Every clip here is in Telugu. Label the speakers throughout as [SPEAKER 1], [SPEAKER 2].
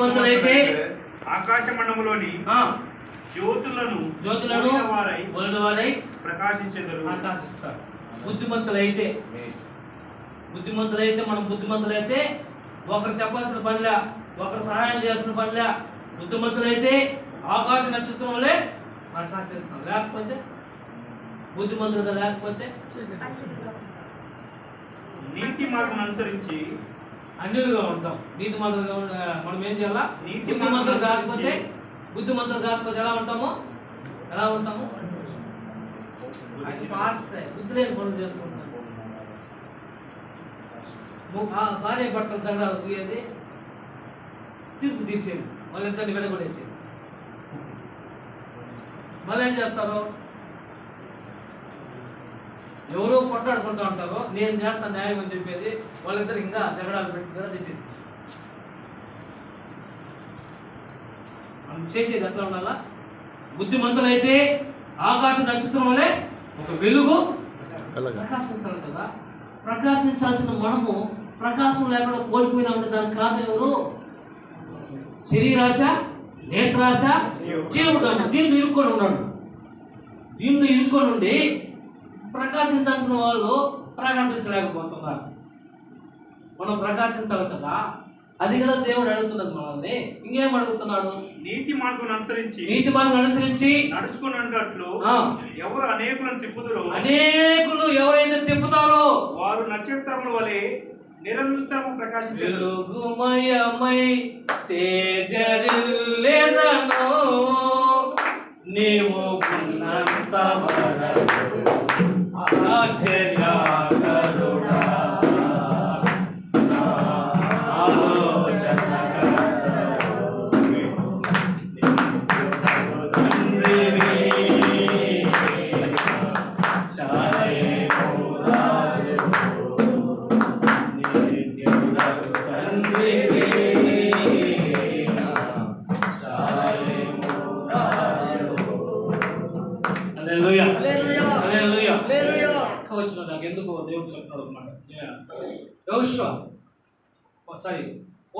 [SPEAKER 1] మందులైతే
[SPEAKER 2] ఆకాశ మండములోని జ్యోతులను వారై
[SPEAKER 1] ప్రకాశిస్తారు. బుద్ధిమంతులైతే మనం బుద్ధిమంతులైతే ఒకరు చెప్పాల్సిన పనిలే, ఒకరు సహాయం చేసిన పనిలే. బుద్ధిమంతులైతే ఆకాశ నక్షత్రంలో ప్రకాశిస్తాం. లేకపోతే బుద్ధిమంతులుగా లేకపోతే
[SPEAKER 2] నీతి మార్గం అనుసరించి
[SPEAKER 1] అన్యులుగా ఉంటాం. నీతి మంత్రులుగా మనం ఏం చేయాలా? బుద్ధిమంతులు కాకపోతే ఎలా ఉంటాము? బుద్ధి లేని పనులు చేసుకుంటాం. భార్య భర్తలు జగడాలు పోయేది, తీర్పు తీసేది, వాళ్ళిద్దరిని విడగొడేసేది. మళ్ళీ ఏం చేస్తారు? ఎవరో కొట్లాడుకుంటూ ఉంటారో నేను చేస్తాను న్యాయం అని చెప్పేది, వాళ్ళిద్దరు ఇంకా జగడాలు పెట్టుకుని తీసేసి మనం చేసేది ఎట్లా ఉండాలా? బుద్ధిమంతులైతే ఆకాశ నక్షత్రం వలె ఒక వెలుగు ప్రకాశించాలి కదా. ప్రకాశించాల్సిన మనము ప్రకాశం లేకుండా కోల్పోయినా ఉంటే దానికి కారణం ఎవరు? శరీరాశ, నేత్రాశ, జీవుడు. దీంట్లో ఇరుక్కొని ఉండి ప్రకాశించాల్సిన వాళ్ళు ప్రకాశించలేకపోతున్నారు. మనం ప్రకాశించాలి కదా. అది కదా దేవుడు అడుగుతున్నది మనల్ని. ఇంకేం అడుగుతున్నాడు?
[SPEAKER 2] నీతి మార్గం అనుసరించి నడుచుకున్నట్లు ఎవరు అనేకులు ఎవరైతే తిప్పుతారో వారు నక్షత్రముల వలె నిరంతరము ప్రకాశించారు.
[SPEAKER 1] తేజరిల్లేదను నీవు ఉన్నంత వరకు ఆశ్చర్యకరుడా నాకు ఎందుకు దేవుడు చెప్తాడు అనమాట.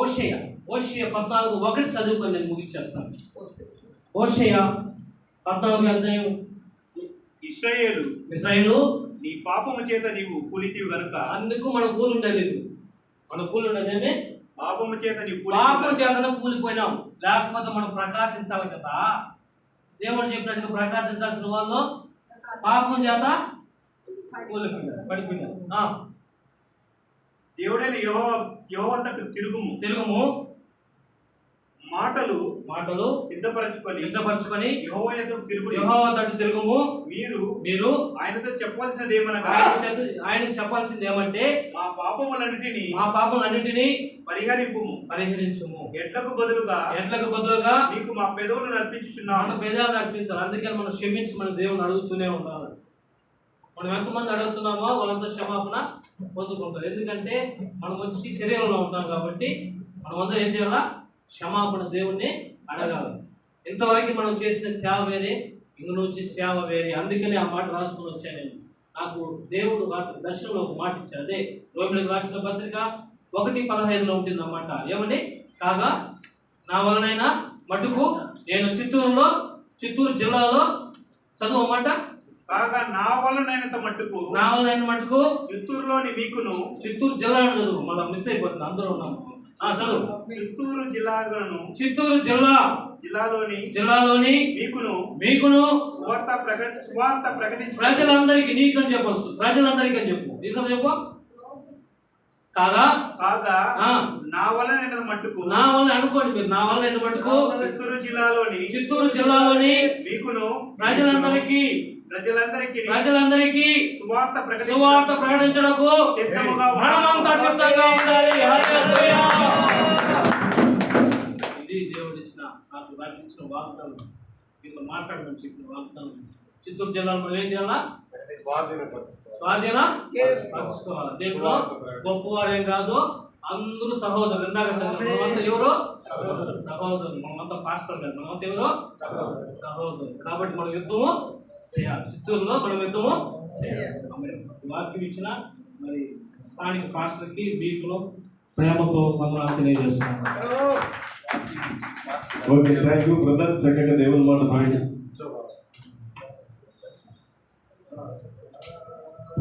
[SPEAKER 1] ఓషేయ 14:1 చదువుకొని నేను ముగించేస్తాను. ఓషేయ 14 అధ్యాయం. ఇశ్రాయేలు
[SPEAKER 2] నీ పాపము చేత నీవు కూలితివి గనుక,
[SPEAKER 1] అందుకు మన కూలి ఉండేది
[SPEAKER 2] పాపము చేత
[SPEAKER 1] కూలిపోయినాం. లేకపోతే మనం ప్రకాశించాలి కదా. దేవుడు చెప్పినట్టుగా ప్రకాశించాల్సిన వాళ్ళు పాపం చేత పడిపోయినారు.
[SPEAKER 2] దేవుడైన యెహోవా తట్టు తిరుగుము, మాటలు సిద్ధపరచుకొని యెహోవా తట్టు తిరుగుము. మీరు ఆయనతో చెప్పాల్సినది ఏమనగా,
[SPEAKER 1] ఆయనకు చెప్పాల్సింది ఏమంటే
[SPEAKER 2] మా
[SPEAKER 1] పాపములన్నిటినీ
[SPEAKER 2] పరిహరించుము. ఎడ్లకు బదులుగా మీకు మా పెదవులను అర్పించుచున్నాము.
[SPEAKER 1] మన పెదాలను అర్పించాలి. అందుకని మనం క్షమించమని దేవుని అడుగుతూనే ఉండాలి. మనం ఎంతమంది అడుగుతున్నామో వాళ్ళంతా క్షమాపణ పొందుకుంటారు. ఎందుకంటే మనం వచ్చి శరీరంలో ఉంటాం కాబట్టి మనమందరం ఏం చేయాలా? క్షమాపణ దేవుణ్ణి అడగాలి. ఇంతవరకు మనం చేసిన సేవ వేరే, ఇంక నుంచి సేవ వేరే. అందుకని ఆ మాట రాసుకొని వచ్చాను నేను. నాకు దేవుడు దర్శనంలో ఒక మాట ఇచ్చాడు. అదే రోమిలకు రాసిన పత్రిక 1:15 ఉంటుంది అన్నమాట. ఏమని? కాగా నా వలనైనా మటుకు నేను చిత్తూరు జిల్లాలో చదువమాట.
[SPEAKER 2] కాగా నా వలనైనంత మట్టుకు చిత్తూరులోని మీకును,
[SPEAKER 1] చిత్తూరు జిల్లాలో చదువు. మళ్ళీ మిస్ అయిపోతుంది, అందరూ ఉన్నాము. చదువు. చిత్తూరు జిల్లాలోని మీకును
[SPEAKER 2] సువార్త ప్రకటించు.
[SPEAKER 1] ప్రజలందరికీ నీకని చెప్పొచ్చు. ప్రజలందరికీ అని చెప్పు. నిజం చెప్పు. కాగా
[SPEAKER 2] నా వల్ల మట్టుకు,
[SPEAKER 1] నా వల్ల అనుకోండి మీరు, నా వల్ల మట్టుకు చిత్తూరు జిల్లాలోని మీకును ప్రజలందరికీ సువార్త ప్రకటించడానికి మనమంతా సిద్ధంగా ఉండాలి. ఇది దేవుడిచ్చిన నాకు రాయించిన వాగ్దానం, మీతో మాట్లాడమని చెప్పిన వాగ్దానం. చిత్తూరు జిల్లాలో మనం ఏం చేయాలా? స్వాధీనం పరచుకోవాలి. దీంట్లో గొప్పవారేం కాదు, అందరూ సహోదరులు. ఇందాక మనమంతా ఎవరు? సహోదరులు. మనమంతా పాస్టర్ కాదు, మనమంతా ఎవరు? సహోదరులు. కాబట్టి మనం యుద్ధము చేయాలి. చిత్తూరులో మనం యుద్ధము చేయాలి. వాక్యం ఇచ్చిన మరి స్థానిక పాస్టర్కి మీకు ప్రేమతో వందనాలు తెలియజేస్తున్నాను.
[SPEAKER 3] Okay, thank you brother. చక్కగా దేవుని మాట పాడి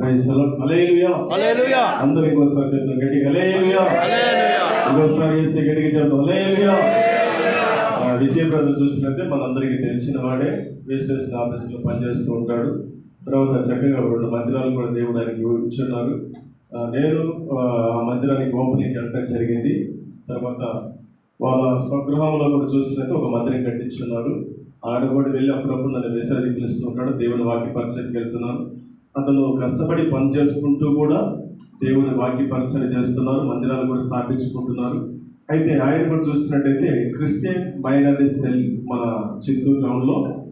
[SPEAKER 3] ప్రైజ్ ది లార్డ్. హల్లెలూయా.
[SPEAKER 4] హల్లెలూయా.
[SPEAKER 3] అందరూ ఇంకోసారి చెప్తాం గట్టిగా హల్లెలూయా.
[SPEAKER 4] హల్లెలూయా.
[SPEAKER 3] ఇంకోసారి చేస్తే గట్టిగా చెప్తాం హల్లెలూయా. విజయ బ్రదర్ చూసినట్టే మనందరికీ తెలిసిన వాడే రిజిస్ట్రేషన్ ఆఫీసులో పనిచేస్తూ ఉంటాడు. తర్వాత చక్కగా 2 మందిరాలు కూడా దేవుడు ఆయనకి ఇచ్చున్నారు. నేను ఆ మందిరానికి ఓపెనింగ్ వెళ్ళడం జరిగింది. తర్వాత వాళ్ళ స్వగృహంలో కూడా చూసినట్టు ఒక మందిరం కట్టించున్నారు. ఆడ కూడా వెళ్ళి అప్పుడప్పుడు నన్ను మెసేజ్ పిలుస్తూ ఉంటాడు. దేవుని వాక్య పరిచయకి వెళ్తున్నాను. అతను కష్టపడి పని చేసుకుంటూ కూడా దేవుని వాక్య పరిచయం చేస్తున్నారు. మందిరాలు కూడా స్థాపించుకుంటున్నారు. అయితే ఆయన కూడా చూసినట్టయితే క్రిస్టియన్ మైనారిటీ సెల్ మన చిత్తూరు టౌన్లో